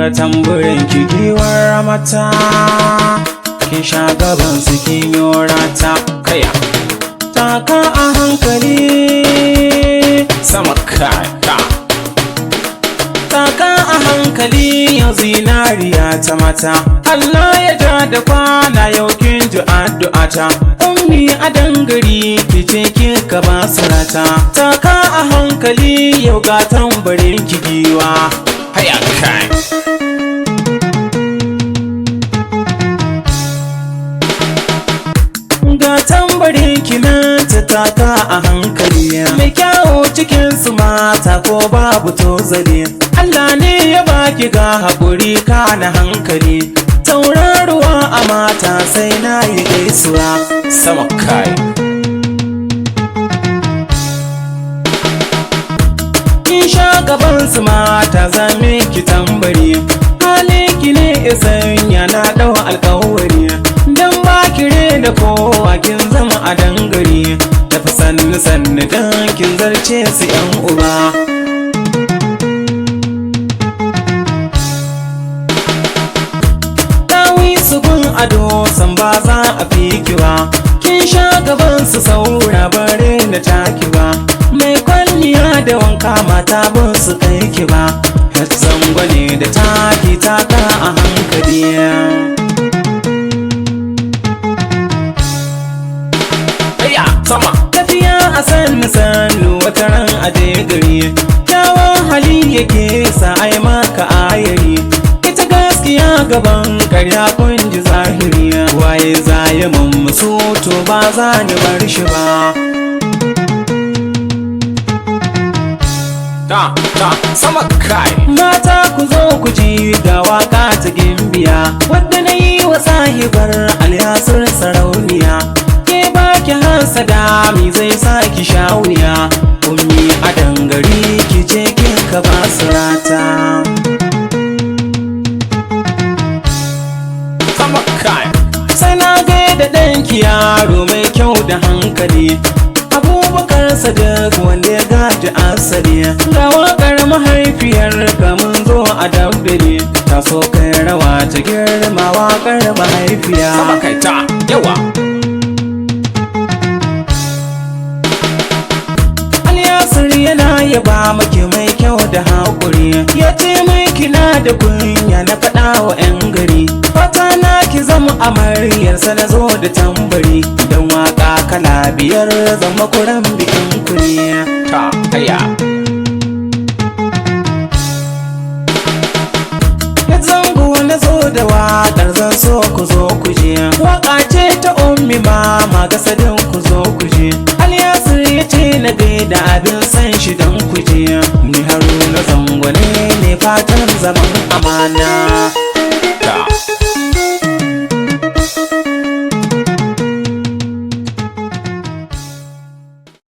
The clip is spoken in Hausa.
ga tamburin kigiwar mata kin sha gaban su kin yorata kaya taka a hankali sama kaka taka a hankali yau zinariya ta mata Allah ya ja da kwana yau kin ji addu'ata ummi Adon Gari kice kika ba surata taka a hankali yau ga tambarin kigiwa haya kai ga tambarin kinan ta taka a hankali mai kyawo cikin su mata ko babu tozali Allah ne ya baki ga haƙuri kana hankali tauraruwa a mata sai na yi gaisuwa sama kai kin sha gaban su mata zame ki tambari halinki ne isanya na dau alƙawari dan ba kire da kowa kin zama a dangare tafi sannu sannu dan kin zarce su yan uba ado san ba za a fiki ba kin sha gaban su saura bare na taki ba mai kwalliya da wanka mata bin su kai ki ba H Zango ne da taki taka a hankali aya sama tafiya a sannu sannu wata ran aje gari kyawun hali yake sa ai maka ayari gaskiya gaban karya kun ji zahiriya waye zaye mun musu to ba za ni bar shi ba ta sama kai mata ku zo ku ji ga waka ta gimbiya wadda na yi wa sahibar alyasar sarauniya ke baki hasada mi zai saki shawuya ummi Adon Gari ki ce kin ka ba surata sai na gaida ɗanki yaro mai kyau da hankali Abubakar Sadiq wanda ya gaji asali ga waƙar mahaifiyar ka mun zo a dabbare ta so kai rawa ta girma waƙar mahaifiya sama kai ta yawa Alyasir yana yaba maki mai kyau da haƙuri ya ce mai kina da kunya na faɗa wa 'yan gari fata na ki zama amaryarsa na zo da tambari don waka kala biyar zama kuran bikin kuri ta haya H Zango na zo da waƙar zan so ku zo ku je waka ce ta ummi mama gasadin ku zo ku je Alyasir ya ce na gaida abin san shi don ku je ni Haruna Zango ne fatan zaman amana